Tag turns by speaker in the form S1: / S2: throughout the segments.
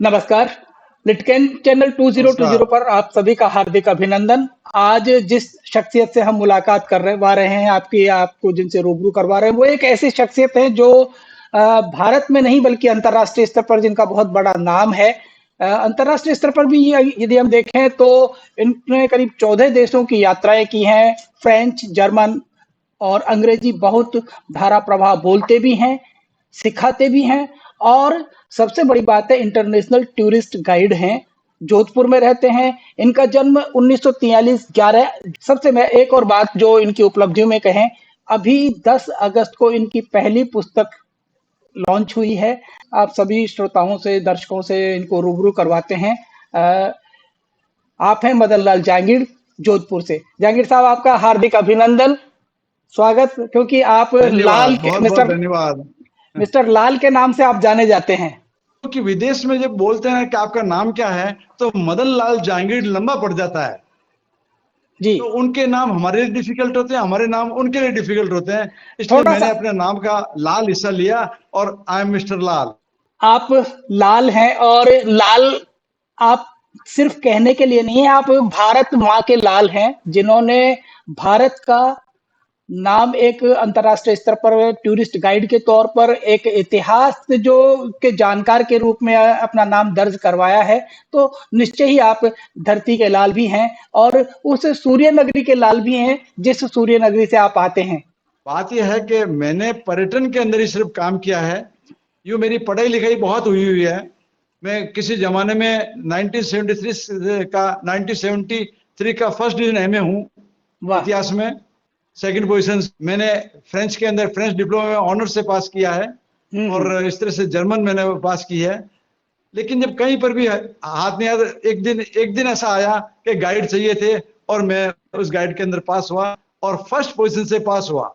S1: नमस्कार। लिटकेन चैनल
S2: नमस्कार।
S1: 2020 पर आप सभी का हार्दिक अभिनंदन। आज जिस शख्सियत से हम मुलाकात करवा रहे हैं, आपको जिनसे रूबरू करवा रहे हैं, वो एक ऐसी शख्सियत है जो भारत में नहीं बल्कि अंतर्राष्ट्रीय स्तर पर जिनका बहुत बड़ा नाम है। अंतर्राष्ट्रीय स्तर पर भी यदि हम देखें तो इन्होंने करीब 14 देशों की यात्राएं की हैं। फ्रेंच, जर्मन और अंग्रेजी बहुत धारा प्रवाह बोलते भी हैं, सिखाते भी हैं और सबसे बड़ी बात है इंटरनेशनल टूरिस्ट गाइड हैं। जोधपुर में रहते हैं। इनका जन्म 1943 11 सबसे मैं एक और बात जो इनकी उपलब्धियों में कहें, अभी 10 अगस्त को इनकी पहली पुस्तक लॉन्च हुई है। आप सभी श्रोताओं से, दर्शकों से इनको रूबरू करवाते हैं। आप हैं मदन लाल जांगीड़, जोधपुर से। जांगीड़ साहब, आपका हार्दिक अभिनंदन, स्वागत, क्योंकि आप
S2: धन्यवाद, बहुत बहुत धन्यवाद।
S1: मिस्टर लाल के नाम से आप जाने जाते हैं।
S2: क्योंकि विदेश में जब बोलते हैं कि आपका नाम क्या है तो मदन लाल जांगीड़ लंबा पड़ जाता है
S1: जी।
S2: तो उनके नाम हमारे लिए डिफिकल्ट होते हैं, हमारे नाम उनके लिए डिफिकल्ट होते हैं। इसलिए
S1: थोड़ा सा
S2: मैंने अपने नाम का लाल हिस्सा लिया और आई एम मिस्टर लाल।
S1: आप लाल हैं और लाल आप सिर्फ कहने के लिए नहीं है, आप भारत माँ के लाल हैं, जिन्होंने भारत का नाम एक अंतर्राष्ट्रीय स्तर पर टूरिस्ट गाइड के तौर पर एक इतिहास जो के जानकार के रूप में अपना नाम दर्ज करवाया है। तो निश्चय ही आप धरती के लाल भी हैं और उस सूर्य नगरी के लाल भी हैं जिस सूर्य नगरी से आप आते हैं।
S2: बात यह है कि मैंने पर्यटन के अंदर ही सिर्फ काम किया है। यूँ मेरी पढ़ाई लिखाई बहुत हुई है। मैं किसी जमाने में 1973 का फर्स्ट डिवीजन एमए हूँ
S1: वाह।
S2: इतिहास में। सेकंड पोजीशन मैंने फ्रेंच के अंदर फ्रेंच डिप्लोमा में ऑनर से पास किया है और इस तरह से जर्मन मैंने पास की है। लेकिन जब कहीं पर भी हाथ नहीं आया, एक दिन ऐसा आया कि गाइड चाहिए थे और मैं उस गाइड के अंदर पास हुआ और फर्स्ट पोजीशन से पास हुआ।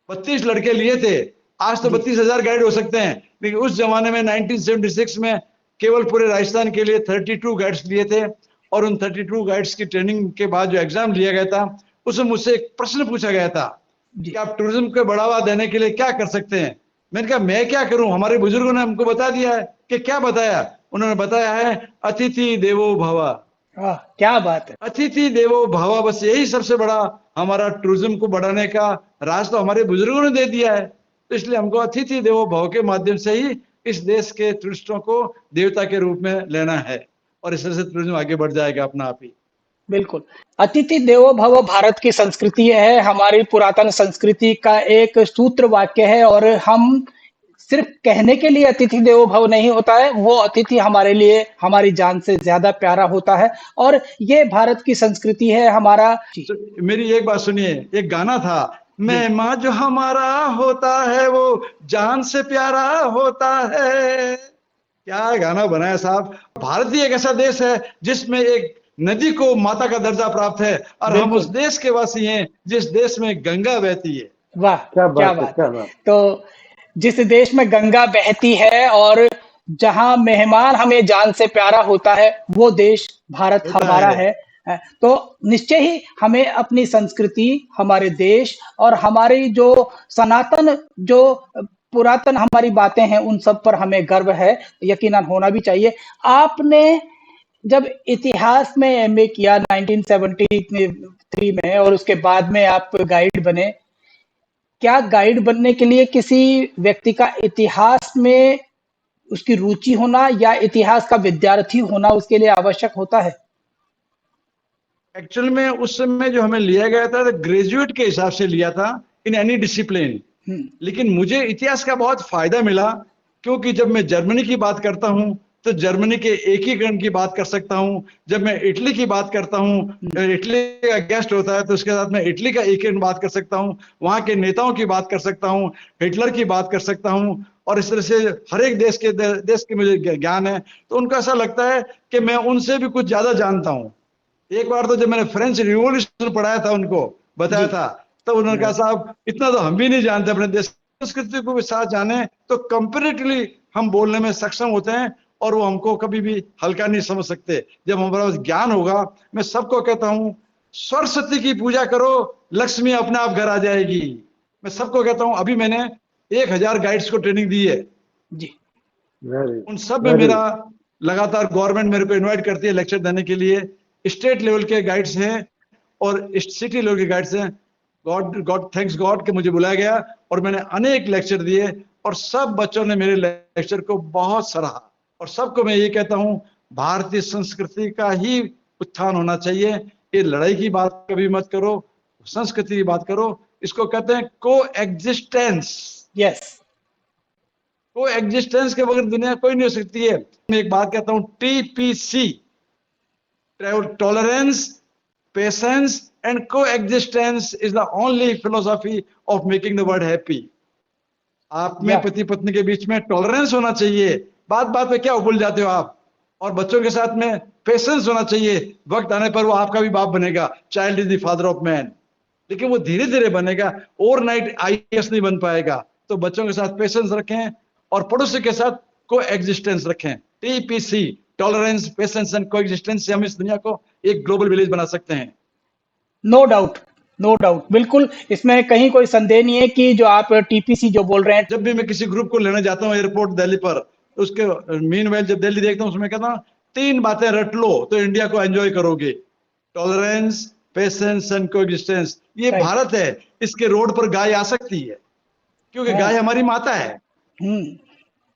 S2: 32 लड़के लिए थे। आज तो 32,000 गाइड हो सकते हैं, लेकिन उस जमाने में 1976 में केवल पूरे राजस्थान के लिए 32 गाइड्स लिए थे और उन 32 गाइड्स की ट्रेनिंग के बाद जो एग्जाम लिया गया था उसमें मुझसे एक प्रश्न पूछा गया था कि आप टूरिज्म को बढ़ावा देने के लिए क्या कर सकते हैं। मैंने कहा मैं क्या करूं, हमारे बुजुर्गों ने हमको बता दिया है। कि क्या बताया? उन्होंने बताया है अतिथि देवो भव।
S1: क्या बात है।
S2: अतिथि देवो भव, बस यही सबसे बड़ा हमारा टूरिज्म को बढ़ाने का राज तो हमारे बुजुर्गों ने दे दिया है। तो इसलिए हमको अतिथि देवो भव के माध्यम से ही इस देश के टूरिस्टों को देवता के रूप में लेना है और इस तरह से टूरिज्म आगे बढ़ जाएगा अपना आप ही।
S1: बिल्कुल। अतिथि देवो भव भारत की संस्कृति है, हमारी पुरातन संस्कृति का एक सूत्र वाक्य है और हम सिर्फ कहने के लिए अतिथि देवो भव नहीं होता है, वो अतिथि हमारे लिए हमारी जान से ज्यादा प्यारा होता है और ये भारत की संस्कृति है हमारा।
S2: तो मेरी एक बात सुनिए, एक गाना था, मेहमान जो हमारा होता है वो जान से प्यारा होता है। क्या गाना बनाया साहब। भारत ही एक ऐसा देश है जिसमें एक नदी को माता का दर्जा प्राप्त है और हम उस देश के वासी हैं जिस देश में गंगा बहती है।
S1: वाह, क्या बात है। तो जिस देश में गंगा बहती है और जहां मेहमान हमें जान से प्यारा होता है, वो देश भारत हमारा है। तो निश्चय ही हमें अपनी संस्कृति, हमारे देश और हमारी जो सनातन, जो पुरातन हमारी बातें हैं, उन सब पर हमें गर्व है, यकीनन होना भी चाहिए। आपने जब इतिहास में एमए किया 1973 में और उसके बाद में आप गाइड बने, क्या गाइड बनने के लिए किसी व्यक्ति का इतिहास में उसकी रुचि होना या इतिहास का विद्यार्थी होना उसके लिए आवश्यक होता है?
S2: एक्चुअल में उस समय जो हमें लिया गया था तो ग्रेजुएट के हिसाब से लिया था इन एनी डिसिप्लिन। लेकिन मुझे इतिहास का बहुत फायदा मिला क्योंकि जब मैं जर्मनी की बात करता हूं तो जर्मनी के एकीकरण की बात कर सकता हूं। जब मैं इटली की बात करता हूं, इटली का गेस्ट होता है तो उसके साथ मैं इटली का एकीकरण बात कर सकता हूं, वहां के नेताओं की बात कर सकता हूं, हिटलर की बात कर सकता हूं और इस तरह से हर एक देश के मुझे ज्ञान है। तो उनको ऐसा लगता है कि मैं उनसे भी कुछ ज्यादा जानता हूं। एक बार तो जब मैंने फ्रेंच रिवॉल्यूशन पढ़ाया था, उनको बताया था, तो उन्होंने कहा साहब इतना तो हम भी नहीं जानते, अपने देश संस्कृति को भी साथ जाने तो कंपैरेटिवली हम बोलने में सक्षम होते हैं और वो हमको कभी भी हल्का नहीं समझ सकते। जब हमारे पास ज्ञान होगा, मैं सबको कहता हूं सरस्वती की पूजा करो, लक्ष्मी अपने आप घर आ जाएगी। मैं सबको कहता हूं, अभी मैंने 1000 गाइड्स को ट्रेनिंग दी है जी। उन सब में मेरा लगातार गवर्नमेंट मेरे को इनवाइट करती है लेक्चर देने के लिए। स्टेट लेवल के गाइड्स हैं और सिटी लेवल के गाइड्स हैं। थैंक्स गॉड कि मुझे बुलाया गया और मैंने अनेक लेक्चर दिए और सब बच्चों ने मेरे लेक्चर को बहुत सराहा। और सबको मैं ये कहता हूँ, भारतीय संस्कृति का ही उत्थान होना चाहिए। ये लड़ाई की बात कभी मत करो, संस्कृति की बात करो। इसको कहते हैं को एग्जिस्टेंस।
S1: यस,
S2: को एग्जिस्टेंस के बगैर दुनिया कोई नहीं हो सकती है। मैं एक बात कहता हूं, TPC, टॉलरेंस, पेशेंस एंड को existence is the only philosophy of making the world happy. आप में पति पत्नी के बीच में टॉलरेंस होना चाहिए। बात बात पे क्या उबल जाते हो आप। और बच्चों के साथ में पेशेंस होना चाहिए। वक्त आने पर वो आपका भी बाप बनेगा। Child is the father of man. लेकिन वो धीरे धीरे बनेगा, ओवरनाइट IAS नहीं बन पाएगा। तो बच्चों के साथ पेशेंस रखें और पड़ोसी के साथ को एग्जिस्टेंस रखें। TPC, टॉलरेंस, पेशेंस एंड को एग्जिस्टेंस से हम इस दुनिया को एक ग्लोबल विलेज बना सकते हैं।
S1: नो डाउट, नो डाउट, बिल्कुल इसमें कहीं कोई संदेह नहीं है कि जो आप TPC जो बोल रहे हैं।
S2: जब भी मैं किसी ग्रुप को लेने जाता हूँ एयरपोर्ट दिल्ली पर, उसके मीनवाइल जब दिल्ली देखता हूँ, उसमें कहता हूँ 3 बातें रट लो तो इंडिया को एंजॉय करोगे। Tolerance, patience and coexistence. ये भारत है, इसके रोड पर गाय आ सकती है क्योंकि गाय हमारी माता है।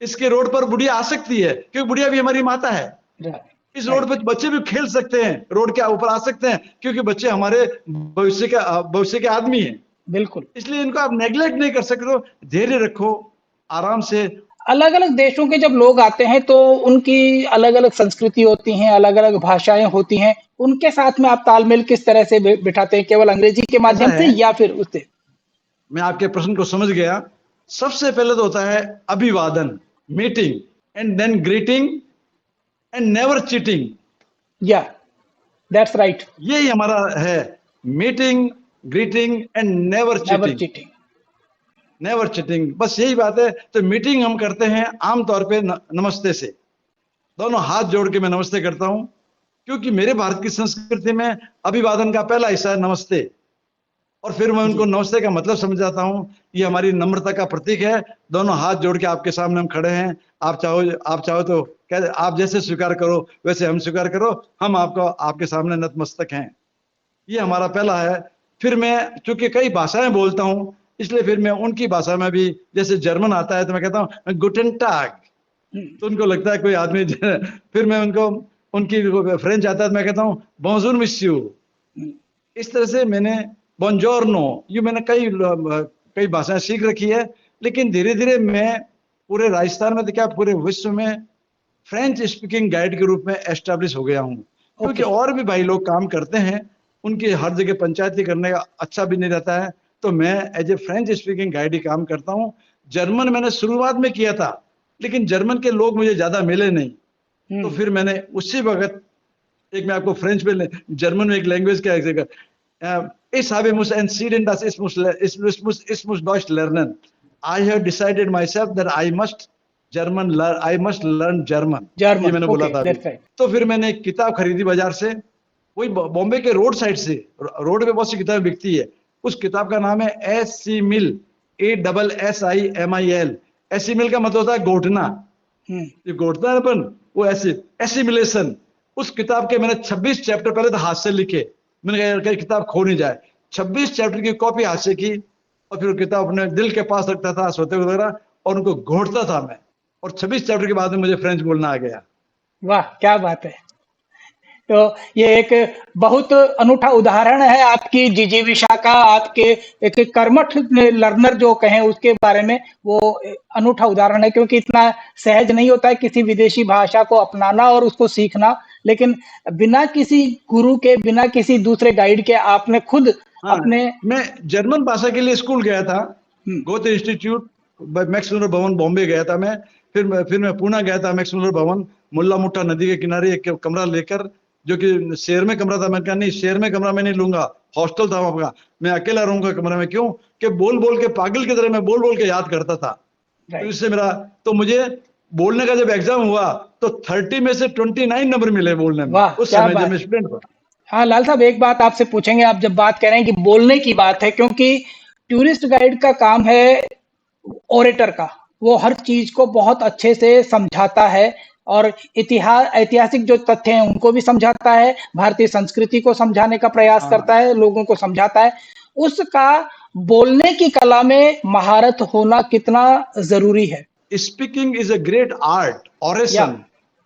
S2: इसके रोड पर बुढ़िया आ सकती है क्योंकि बुढ़िया भी हमारी माता है। इस रोड पर बच्चे भी खेल सकते हैं, रोड के ऊपर आ सकते हैं क्योंकि बच्चे हमारे भविष्य के आदमी हैं।
S1: बिल्कुल,
S2: इसलिए इनको आप नेग्लेक्ट नहीं कर सकते। तो धैर्य रखो, आराम से।
S1: अलग अलग देशों के जब लोग आते हैं तो उनकी अलग अलग संस्कृति होती हैं, अलग अलग भाषाएं होती हैं। उनके साथ में आप तालमेल किस तरह से बिठाते हैं? केवल अंग्रेजी के माध्यम से या फिर उससे?
S2: मैं आपके प्रश्न को समझ गया। सबसे पहले तो होता है अभिवादन, meeting, and then greeting and never cheating.
S1: Yeah that's right.
S2: यही हमारा है, meeting, greeting and never cheating. Never cheating, बस यही बात है। तो मीटिंग हम करते हैं आमतौर पे नमस्ते से। दोनों हाथ जोड़ के मैं नमस्ते करता हूं क्योंकि मेरे भारत की संस्कृति में अभिवादन का पहला हिस्सा है नमस्ते। और फिर मैं उनको नमस्ते का मतलब समझाता हूं। ये हमारी नम्रता का प्रतीक है। दोनों हाथ जोड़ के आपके सामने हम खड़े हैं। आप चाहो तो कहते, आप जैसे स्वीकार करो वैसे हम स्वीकार करो। हम आपके सामने नतमस्तक हैं। ये हमारा पहला है। फिर मैं चूंकि कई भाषाएं बोलता हूं, इसलिए फिर मैं उनकी भाषा में भी, जैसे जर्मन आता है तो मैं कहता हूँ गुटेन टाग, तो उनको लगता है कोई आदमी। फिर मैं उनकी फ्रेंच आता है तो मैं कहता हूँ बोंजूर मिस्यू। इस तरह से मैंने बॉन्जोर्नो, ये मैंने कई भाषाएं सीख रखी है। लेकिन धीरे धीरे मैं पूरे राजस्थान में तो क्या पूरे विश्व में फ्रेंच स्पीकिंग गाइड के रूप में एस्टेब्लिश हो गया हूँ। क्योंकि और भी भाई लोग काम करते हैं, उनकी हर जगह पंचायती करने का अच्छा भी नहीं रहता है। तो मैं as a French speaking guide ही काम करता हूँ। जर्मन मैंने शुरुआत में किया था, लेकिन जर्मन के लोग मुझे ज्यादा मिले नहीं। तो फिर मैंने उसी वक्त एक, मैं आपको फ्रेंच में, जर्मन में एक लैंग्वेज क्या ich muss entschieden, dass ich muss Deutsch lernen. I have decided myself that I must learn German. ये मैंने बोला था। तो फिर मैंने एक किताब खरीदी बाजार से, वही बॉम्बे के रोड साइड से, रोड पे बहुत सी किताबें बिकती है। उस किताब का नाम है एसिमिल, ASSIMIL। एसिमिल का मतलब होता है घोटना। ये घोटना है अपन, वो एसिमिलेशन। उस किताब के मैंने 26 चैप्टर पहले तो हाथ से लिखे। मैंने कहा किताब खो नहीं जाए। 26 चैप्टर की कॉपी हाथ से की और फिर किताब अपने दिल के पास रखता था सोते वगैरह, और उनको घोटता था मैं। और 26 चैप्टर के बाद में मुझे फ्रेंच बोलना आ गया।
S1: वाह, क्या बात है। तो ये एक बहुत अनूठा उदाहरण है आपकी जिजीविषा का, आपके एक कर्मठ लर्नर जो कहें उसके बारे में। वो अनूठा उदाहरण है क्योंकि इतना सहज नहीं होता है किसी विदेशी भाषा को अपनाना और उसको सीखना। लेकिन बिना किसी गुरु के, बिना किसी दूसरे गाइड के आपने खुद अपने।
S2: मैं जर्मन भाषा के लिए स्कूल गया था, गोथे इंस्टीट्यूट, मैक्स मुलर भवन, बॉम्बे गया था मैं। फिर मैं पुणे गया था, मैक्स मुलर भवन, मुल्ला मुट्ठा नदी के किनारे एक कमरा लेकर, जो कि शहर में कमरा था। मैं कहा नहीं, शहर में कमरा मैं नहीं लूंगा, हॉस्टल था वहां का, मैं अकेला रहूंगा कमरे में। क्यों कि बोल बोल के पागल की तरह मैं बोल बोल के याद करता था। तो इससे तो मुझे बोलने का जब एग्जाम हुआ तो 30 में से 29 नंबर मिले बोलने में उस समय जब मैं स्टूडेंट था।
S1: हाँ लाल साहब, एक बात आपसे पूछेंगे। आप जब बात कर रहे हैं कि बोलने की बात है, क्योंकि टूरिस्ट गाइड का काम है ओरेटर का, वो हर चीज को बहुत अच्छे से समझाता है और ऐतिहासिक जो तथ्य हैं उनको भी समझाता है, भारतीय संस्कृति को समझाने का प्रयास करता
S2: हाँ,
S1: है, लोगों को समझाता है। उसका बोलने की कला में महारत होना कितना ज़रूरी है।
S2: Speaking is a great art,
S1: या
S2: oration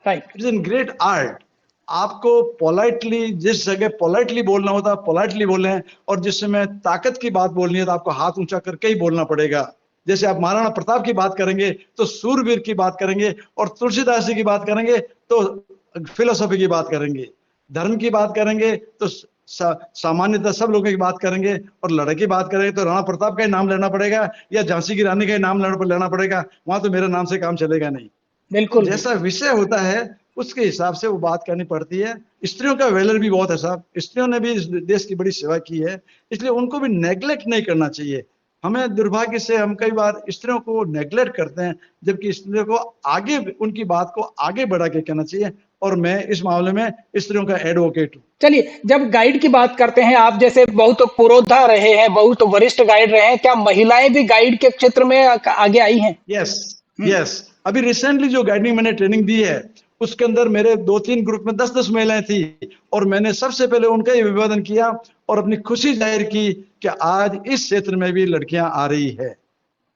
S1: right.
S2: It is in great art. आपको पोलाइटली, जिस जगह पोलाइटली बोलना होता है पोलाइटली बोले हैं, और जिस समय ताकत की बात बोलनी है तो आपको हाथ ऊंचा करके ही बोलना पड़ेगा। जैसे आप महाराणा प्रताप की बात करेंगे तो सूरवीर की बात करेंगे, और तुलसीदास जी की बात करेंगे तो फिलोसॉफी की बात करेंगे, धर्म की बात करेंगे तो सामान्यतः सब लोगों की बात करेंगे, और लड़ाई की बात करेंगे तो राणा प्रताप का ही नाम लेना पड़ेगा या झांसी की रानी का ही नाम लेना पड़ेगा। वहां तो मेरे नाम से काम चलेगा नहीं। तो
S1: बिल्कुल,
S2: जैसा
S1: बिल्कुल।
S2: विषय होता है उसके हिसाब से वो बात करनी पड़ती है। स्त्रियों का वैल्यूर भी बहुत है साहब, स्त्रियों ने भी इस देश की बड़ी सेवा की है, इसलिए उनको भी नेग्लेक्ट नहीं करना चाहिए। हमें दुर्भाग्य से हम कई बार स्त्रियों को नेग्लेक्ट करते हैं, जबकि स्त्रियों को आगे, उनकी बात को आगे बढ़ा के कहना चाहिए, और मैं इस मामले में स्त्रियों का एडवोकेट हूँ।
S1: चलिए, जब गाइड की बात करते हैं, आप जैसे बहुत पुरोधा रहे हैं, बहुत वरिष्ठ गाइड रहे हैं, क्या महिलाएं भी गाइड के क्षेत्र में आगे आई हैं?
S2: यस,
S1: हुँ,
S2: यस। अभी रिसेंटली जो गाइडिंग मैंने ट्रेनिंग दी है उसके अंदर मेरे 2-3 ग्रुप में 10-10 महिलाएं थी, और मैंने सबसे पहले उनका ही अभिवादन किया और अपनी खुशी जाहिर की कि आज इस क्षेत्र में भी लड़कियां आ रही है।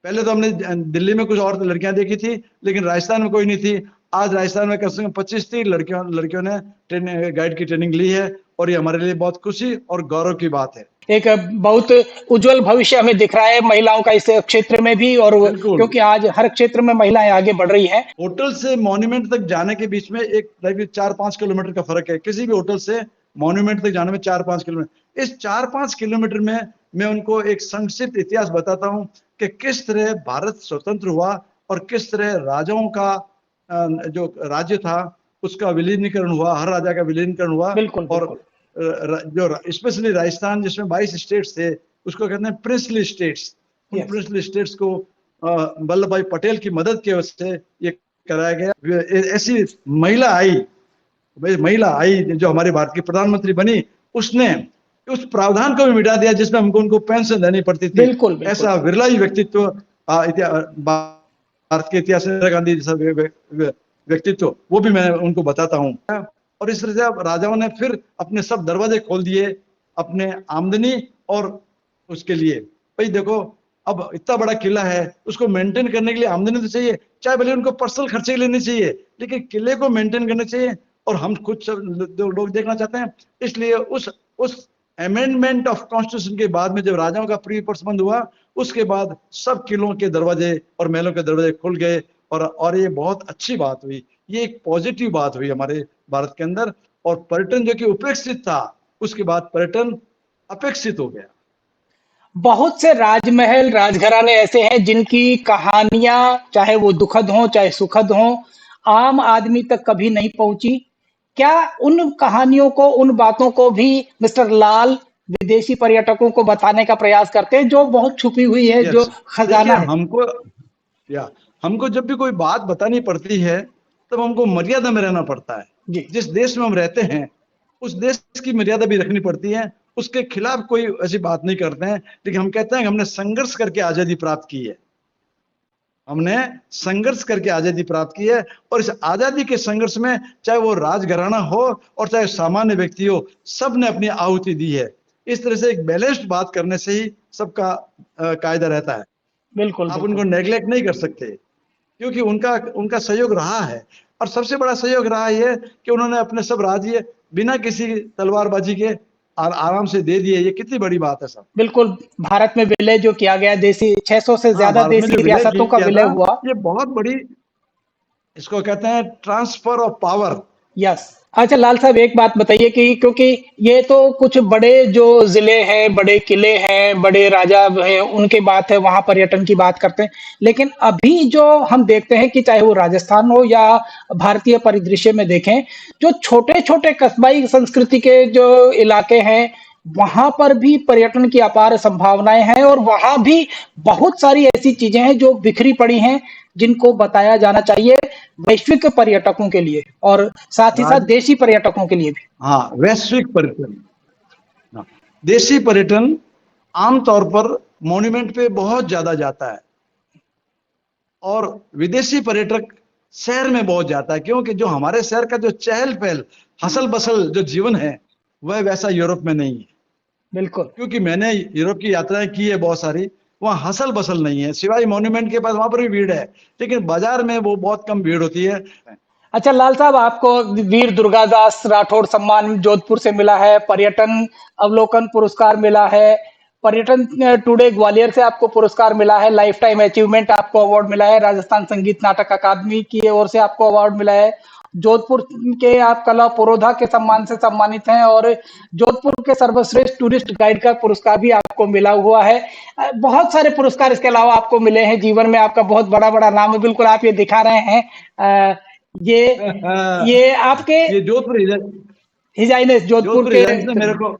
S2: पहले तो हमने दिल्ली में कुछ और लड़कियां देखी थी, लेकिन राजस्थान में कोई नहीं थी। आज राजस्थान में कम से कम 25-30 लड़कियों ने गाइड की ट्रेनिंग ली है, और ये हमारे लिए बहुत खुशी और गौरव की बात है।
S1: एक बहुत उज्जवल भविष्य हमें दिख रहा है महिलाओं का इस क्षेत्र में भी, और
S2: बिल्कुल।
S1: क्योंकि आज हर क्षेत्र में महिलाएं आगे बढ़ रही हैं।
S2: होटल से मॉन्यूमेंट तक जाने के बीच में एक 4-5 किलोमीटर का फर्क है। किसी भी होटल से मॉन्यूमेंट तक जाने में 4-5 किलोमीटर, इस 4-5 किलोमीटर में मैं उनको एक संक्षिप्त इतिहास बताता हूँ कि किस तरह भारत स्वतंत्र हुआ और किस तरह राजाओं का जो राज्य था उसका विलीनीकरण हुआ, हर राजा का विलीनीकरण हुआ।
S1: बिल्कुल,
S2: और
S1: बिल्कुल।
S2: जो स्पेशली राजस्थान जिसमें 22 स्टेट्स थे उसको कहते हैं प्रिंसली स्टेट्स। उन
S1: यस।
S2: प्रिंसली स्टेट्स को वल्लभ भाई पटेल की मदद की वजह से ये कराया गया। ऐसी महिला आई जो हमारे भारत की प्रधानमंत्री बनी, उसने उस प्रावधान को भी मिटा दिया जिसमें हमको उनको पेंशन देनी पड़ती थी।
S1: बिल्कुल, बिल्कुल।
S2: ऐसा विरला ही व्यक्तित्व भारत के इतिहास में, इंदिरा गांधी जैसा व्यक्तित्व, वो भी मैं उनको बताता हूँ। और इस तरह से अब राजाओं ने फिर अपने सब दरवाजे खोल दिए अपने आमदनी और उसके लिए। भाई देखो, अब इतना बड़ा किला है, उसको मेंटेन करने के लिए आमदनी तो चाहिए, चाहे भले उनको पर्सनल खर्चे के लिए नहीं चाहिए, लेकिन किले को मेंटेन करना चाहिए। और हम खुद सब लोग देखना चाहते हैं, इसलिए उस अमेंडमेंट ऑफ कॉन्स्टिट्यूशन के बाद में जब राजाओं का प्री पर्स बंद हुआ, उसके बाद सब किलों के दरवाजे और महलों के दरवाजे खुल गए, और ये बहुत अच्छी बात हुई। ये एक पॉजिटिव बात हुई हमारे भारत के अंदर, और पर्यटन जो कि उपेक्षित था उसके बाद पर्यटन अपेक्षित हो गया।
S1: बहुत से राजमहल, राजघराने ऐसे हैं जिनकी कहानियां चाहे वो दुखद हों, चाहे सुखद हों, आम आदमी तक कभी नहीं पहुंची। क्या उन कहानियों को, उन बातों को भी मिस्टर लाल विदेशी पर्यटकों को बताने का प्रयास करते हैं, जो बहुत छुपी हुई है, जो
S2: यस। देखिए,
S1: खजाना है?
S2: या हमको जब भी कोई बात बतानी पड़ती है तब हमको मर्यादा में रहना पड़ता है।
S1: जी।
S2: जिस देश में हम रहते हैं उस देश की मर्यादा भी रखनी पड़ती है। उसके खिलाफ कोई ऐसी बात नहीं करते हैं, लेकिन हम कहते हैं कि हमने संघर्ष करके आजादी प्राप्त की है। हमने संघर्ष करके आजादी प्राप्त की है, और इस आजादी के संघर्ष में चाहे वो राजघराना हो और चाहे सामान्य व्यक्ति हो, सबने अपनी आहुति दी है। इस तरह से एक बैलेंस्ड बात करने से ही सबका कायदा रहता है।
S1: बिल्कुल,
S2: आप
S1: बिल्कुल।
S2: उनको नेग्लेक्ट नहीं कर सकते, क्योंकि उनका उनका सहयोग रहा है, और सबसे बड़ा सहयोग रहा ये कि उन्होंने अपने सब राज्य बिना किसी तलवारबाजी के आराम से दे दिए। ये कितनी बड़ी बात है सब।
S1: बिल्कुल, भारत में विलय जो किया गया, देसी 600 से
S2: हाँ,
S1: ज्यादा
S2: भारत में जो
S1: देसी
S2: विलय
S1: रियासतों का
S2: किया
S1: विलय
S2: था,
S1: हुआ।
S2: ये बहुत बड़ी, इसको कहते हैं ट्रांसफर ऑफ पावर।
S1: यस। अच्छा लाल साहब, एक बात बताइए कि क्योंकि ये तो कुछ बड़े जो जिले हैं, बड़े किले हैं, बड़े राजा हैं, उनकी बात है, वहां पर्यटन की बात करते हैं। लेकिन अभी जो हम देखते हैं कि चाहे वो राजस्थान हो या भारतीय परिदृश्य में देखें, जो छोटे छोटे कस्बाई संस्कृति के जो इलाके हैं, वहां पर भी पर्यटन की अपार संभावनाएं हैं, और वहां भी बहुत सारी ऐसी चीजें हैं जो बिखरी पड़ी हैं, जिनको बताया जाना चाहिए वैश्विक पर्यटकों के लिए, और साथ ही साथ
S2: राज
S1: देशी पर्यटकों के लिए भी।
S2: हाँ, वैश्विक पर्यटन। हाँ, देशी पर्यटन आमतौर पर मॉन्यूमेंट पे बहुत ज्यादा जाता है, और विदेशी पर्यटक शहर में बहुत जाता है, क्योंकि जो हमारे शहर का जो चहल पहल हसल बसल जो जीवन है वह वैसा यूरोप में नहीं है।
S1: बिल्कुल।
S2: क्योंकि मैंने यूरोप की यात्राएं की है बहुत सारी, वहाँ हसल बसल नहीं है, सिवाय मॉन्यूमेंट के पास वहां पर भी भीड़ है, लेकिन बाजार में वो बहुत कम भीड़ होती है।
S1: अच्छा लाल साहब, आपको वीर दुर्गादास राठौड़ सम्मान जोधपुर से मिला है, पर्यटन अवलोकन पुरस्कार मिला है, पर्यटन टुडे ग्वालियर से आपको पुरस्कार मिला है, लाइफ टाइम अचीवमेंट आपको अवार्ड मिला है, राजस्थान संगीत नाटक अकादमी की ओर से आपको अवार्ड मिला है, जोधपुर के आप कला पुरोधा के सम्मान से सम्मानित हैं और जोधपुर के सर्वश्रेष्ठ टूरिस्ट गाइड का पुरस्कार भी आपको मिला हुआ है। बहुत सारे पुरस्कार इसके अलावा आपको मिले हैं, जीवन में आपका बहुत बड़ा बड़ा नाम है, बिल्कुल आप ये दिखा रहे हैं। ये आपके
S2: ये जोधपुर
S1: हिज हाइनेस जोधपुर
S2: जोधपुर
S1: के
S2: हिजाज ने मेरे को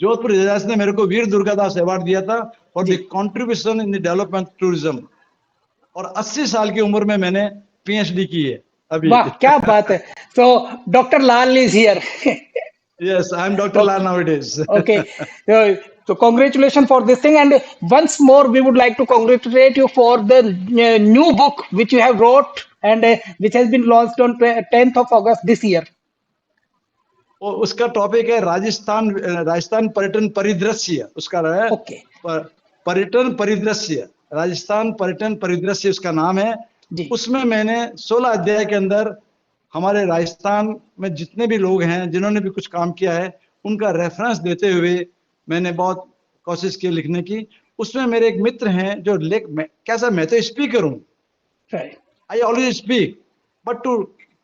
S2: जोधपुर हिजाज ने मेरे को वीर दुर्गादास अवार्ड दिया था फॉर
S1: जी।
S2: The contribution in the development tourism, और 80 साल की उम्र में मैंने पीएचडी की है अभी।
S1: वाह क्या बात है। So doctor Lal is here.
S2: Yes, I am doctor Lal nowadays.
S1: Okay. So congratulations for this thing, and once more we would like to congratulate you for the new book which you have wrote and which has been launched on 10th of August this year.
S2: उसका topic है राजस्थान पर्यटन परिदृश्य, उसका है
S1: Okay.
S2: पर्यटन परिदृश्य, राजस्थान पर्यटन परिदृश्य उसका नाम है।
S1: जी।
S2: उसमें मैंने 16 अध्याय के अंदर हमारे राजस्थान में जितने भी लोग हैं जिन्होंने भी कुछ काम किया है उनका रेफरेंस देते हुए मैंने बहुत कोशिश की लिखने की। उसमें मेरे एक मित्र हैं जो कैसा, मैं तो स्पीकर हूँ, I always speak, but to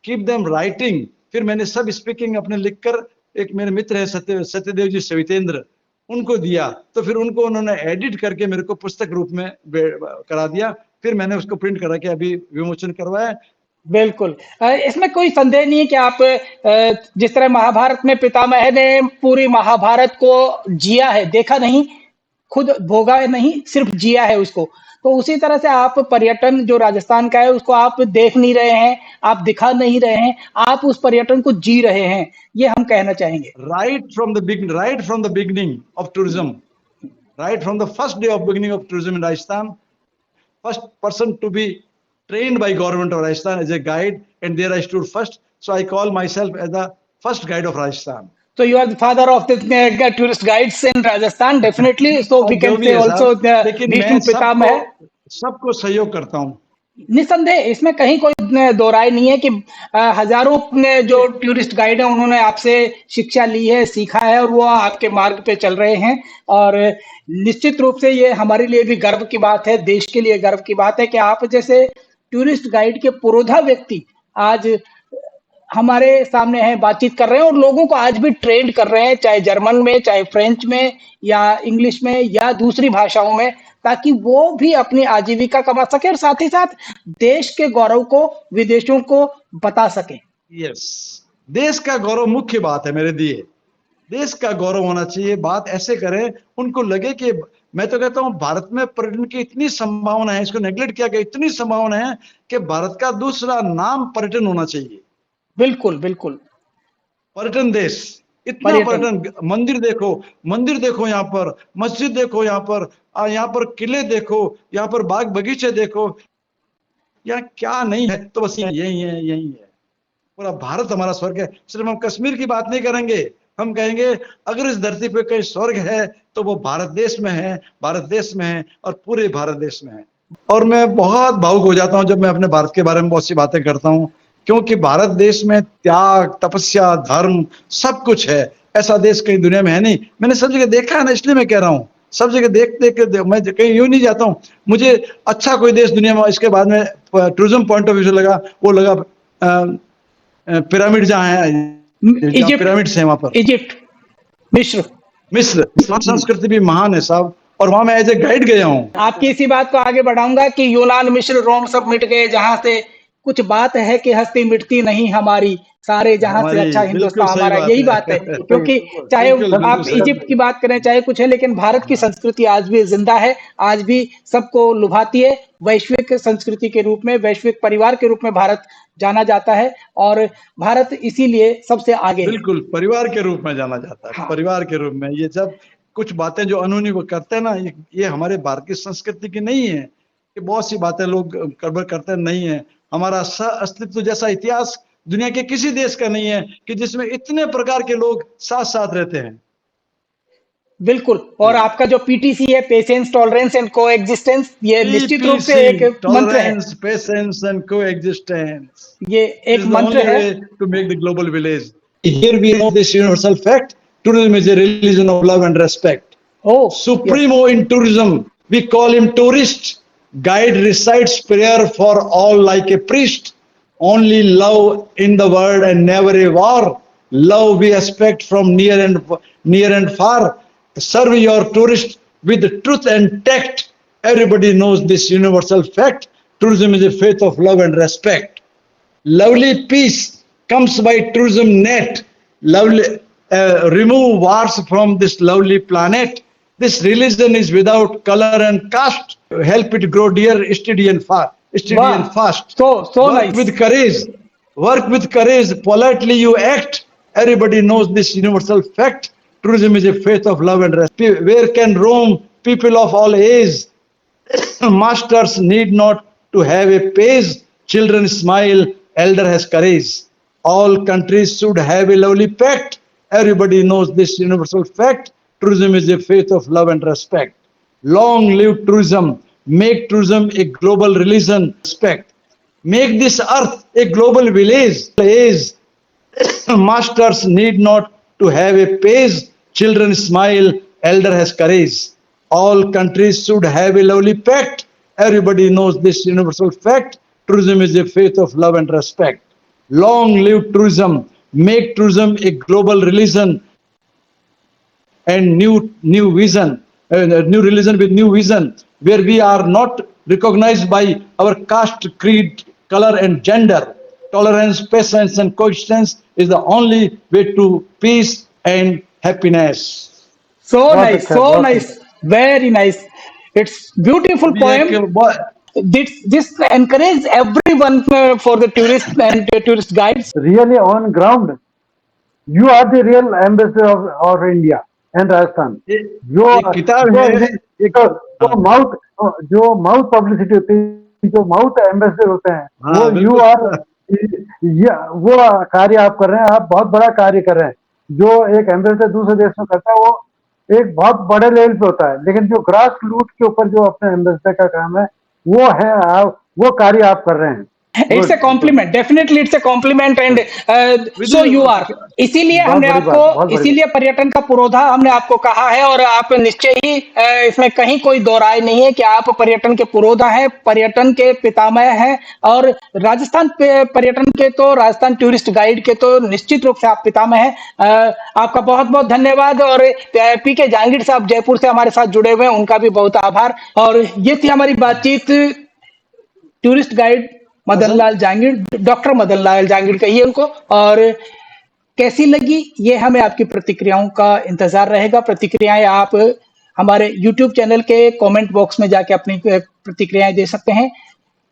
S2: keep them writing, फिर मैंने सब स्पीकिंग अपने लिखकर एक मेरे मित्र है सत्यदेव जी सवितेंद्र, उनको दिया, तो फिर उन्होंने एडिट करके मेरे को पुस्तक रूप में करा दिया, फिर मैंने उसको प्रिंट करा के अभी विमोचन करवाया।
S1: बिल्कुल। इसमें कोई संदेह नहीं है कि आप जिस तरह महाभारत में पितामह ने पूरी महाभारत को जिया है, देखा नहीं, खुद भोगा नहीं, सिर्फ जिया है उसको, तो उसी तरह से आप पर्यटन जो राजस्थान का है उसको आप देख नहीं रहे हैं, आप दिखा नहीं रहे हैं, आप उस पर्यटन को जी रहे हैं, ये हम कहना चाहेंगे।
S2: Right from the beginning of tourism, right from the first day of beginning of tourism in Rajasthan, first person to be trained by government of Rajasthan as a guide, and there I stood first, so I call myself as the first guide of Rajasthan.
S1: So you are the father of the tourist guides in Rajasthan, definitely. So we can say also the Vishnu Pitamah है।
S2: सबको सहयोग करता हूँ,
S1: निसंदेह, इसमें कहीं कोई दो राय नहीं है कि हजारों जो टूरिस्ट गाइड हैं उन्होंने आपसे शिक्षा ली है, सीखा है और वो आपके मार्ग पे चल रहे हैं, और निश्चित रूप से ये हमारे लिए भी गर्व की बात है, देश के लिए गर्व की बात है कि आप जैसे टूरिस्ट गाइड के पुरोधा व्यक्ति आज हमारे सामने हैं, बातचीत कर रहे हैं और लोगों को आज भी ट्रेंड कर रहे हैं, चाहे जर्मन में, चाहे फ्रेंच में या इंग्लिश में या दूसरी भाषाओं में, ताकि वो भी अपनी आजीविका कमा सके और साथ ही साथ देश के गौरव को विदेशों को बता सके।
S2: यस, देश का गौरव मुख्य बात है मेरे लिए, देश का गौरव होना चाहिए। बात ऐसे करें उनको लगे कि मैं तो कहता हूं भारत में पर्यटन की इतनी संभावना है, इसको नेग्लेक्ट किया गया, इतनी संभावना है कि भारत का दूसरा नाम पर्यटन होना चाहिए।
S1: बिल्कुल बिल्कुल,
S2: पर्यटन देश, इतना पर्यटन, मंदिर देखो यहाँ पर, मस्जिद देखो यहाँ पर किले देखो, यहाँ पर बाग बगीचे देखो, यहाँ क्या नहीं है, तो बस यही है। पूरा भारत हमारा स्वर्ग है। सिर्फ हम कश्मीर की बात नहीं करेंगे, हम कहेंगे अगर इस धरती पे कहीं स्वर्ग है तो वो भारत देश में है और पूरे भारत देश में है। और मैं बहुत भावुक हो जाता हूँ जब मैं अपने भारत के बारे में बहुत सी बातें करता हूँ, क्योंकि भारत देश में त्याग, तपस्या, धर्म सब कुछ है। ऐसा देश कहीं दुनिया में है नहीं। मैंने सब जगह देखा है ना, इसलिए मैं कह रहा हूँ, सब जगह देख के मैं कहीं यूं नहीं जाता हूँ। मुझे अच्छा कोई देश दुनिया में, इसके बाद में टूरिज्म पॉइंट ऑफ व्यू से लगा, वो लगा पिरामिड जहाँ है, पिरामिड्स है वहां पर,
S1: इजिप्ट, मिस्र
S2: संस्कृति भी महान है साहब, और वहां मैं एज ए गाइड गया हूँ।
S1: आपकी इसी बात को आगे बढ़ाऊंगा कि यूनान, मिस्र, रोम सब मिट गए, जहां से कुछ बात है कि हस्ती मिटती नहीं हमारी, सारे जहां से अच्छा हिंदुस्तान हमारा, यही बात है। क्योंकि चाहे आप इजिप्ट की बात करें, चाहे कुछ है, लेकिन भारत की संस्कृति आज भी जिंदा है, आज भी सबको लुभाती है। वैश्विक संस्कृति के रूप में, वैश्विक परिवार के रूप में भारत जाना जाता है और भारत इसीलिए सबसे आगे,
S2: बिल्कुल परिवार के रूप में जाना जाता है। हाँ। परिवार के रूप में ये सब कुछ बातें जो अनूनी वो करते हैं ना, ये हमारे भारत की संस्कृति की नहीं है। ये बहुत सी बातें लोग गड़बड़ करते नहीं है, हमारा सह अस्तित्व जैसा इतिहास दुनिया के किसी देश का नहीं है कि जिसमें इतने प्रकार के लोग साथ साथ रहते हैं।
S1: बिल्कुल। और आपका जो पीटीसी है, पेशेंस, टॉलरेंस एंड कोएग्जिस्टेंस, ये निश्चित रूप से एक
S2: PPC,
S1: मंत्र है।
S2: tolerance, patience, and coexistence.
S1: ये
S2: This
S1: एक
S2: is the
S1: मंत्र
S2: only
S1: है।
S2: way to make the global village. Here we know this universal fact. Tourism is a religion of love and respect.
S1: Oh,
S2: Supremo in tourism, we call him tourist. Guide recites prayer for all like a priest. Only love in the world and never a war. Love we expect from near and far. Serve your tourist with truth and tact. Everybody knows this universal fact. Tourism is a faith of love and respect. Lovely peace comes by tourism net. Lovely, remove wars from this lovely planet. This religion is without color and caste. Help it grow dear, steady and fast. Steady and
S1: वाह!
S2: fast.
S1: so
S2: Work
S1: nice.
S2: with courage. Work with courage. Politely you act. Everybody knows this universal fact. Tourism is a faith of love and respect. Where can roam people of all age? Masters need not to have a page. Children smile, elder has courage. All countries should have a lovely pact. Everybody knows this universal fact. Tourism is a faith of love and respect. Long live tourism. Make tourism a global religion. Respect. Make this earth a global village. Masters need not to have a page. Children smile, elder has courage. All countries should have a lovely pact. Everybody knows this universal fact. Tourism is a faith of love and respect. Long live tourism. Make tourism a global religion and new vision, new religion with new vision, where we are not recognized by our caste, creed, color, and gender. Tolerance, patience, and coexistence is the only way to peace and happiness.
S1: So
S3: बहुत
S1: nice,
S3: अच्छा,
S1: so
S3: बहुत
S1: nice,
S3: अच्छा।
S1: very nice. It's beautiful
S2: अभी एक
S1: poem. This encourage everyone for the tourists and tourist guides.
S3: Really on ground, you are the real ambassador of India and Rajasthan. जो
S2: एक किताब
S3: जो
S2: है।
S3: एक
S2: हाँ,
S3: जो माउथ पब्लिसिटी होती है, जो माउथ एम्बेसडर होते हैं, वो
S2: हाँ,
S3: यू
S2: बिल्कुल।
S3: आर, वो कार्य आप कर रहे हैं। आप बहुत बड़ा कार्य कर रहे हैं। जो एक एम्बेसडर दूसरे देश में करता है, वो एक बहुत बड़े लेवल पे होता है, लेकिन जो ग्रास रूट के ऊपर जो अपने एम्बेसडर का काम है, वो है वो कार्य आप कर रहे हैं।
S1: It's a
S3: good good,
S1: compliment, definitely it's a compliment and so you are. इसीलिए
S3: बहुत
S1: हमने
S3: बड़ी बात,
S1: आपको,
S3: बहुत बड़ी
S1: इसीलिए पर्यटन का पुरोधा हमने आपको कहा है और आप निश्चय ही इसमें कहीं कोई दो राय नहीं है कि आप पर्यटन के पुरोधा हैं, पर्यटन के पितामह हैं और राजस्थान पर्यटन के तो, राजस्थान टूरिस्ट गाइड के तो निश्चित रूप से आप पितामह हैं। आपका बहुत बहुत धन्यवाद। और पीके जहांगीर साहब जयपुर से हमारे साथ जुड़े हुए हैं, उनका भी बहुत आभार। और ये थी हमारी बातचीत tourist guide Madan Lal Jahangir, doctor Madan Lal Jahangir कहिए उनको। और कैसी लगी ये हमें आपकी प्रतिक्रियाओं का इंतजार रहेगा। प्रतिक्रियाएं आप हमारे YouTube चैनल के कमेंट बॉक्स में जाके अपनी प्रतिक्रियाएं दे सकते हैं।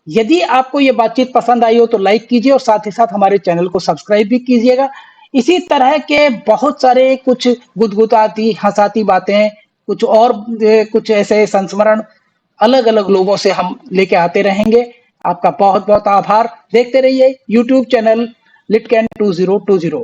S1: यदि आपको ये बातचीत पसंद आई हो तो लाइक कीजिए और साथ ही साथ हमारे चैनल को सब्सक्राइब भी कीजिएगा। इसी तरह के बहुत सारे कुछ गुदगुदाती हंसाती बातें, कुछ और कुछ ऐसे संस्मरण अलग-अलग लोगों से हम लेके आते रहेंगे। आपका बहुत-बहुत आभार। देखते रहिए YouTube चैनल लिटकैन 2020।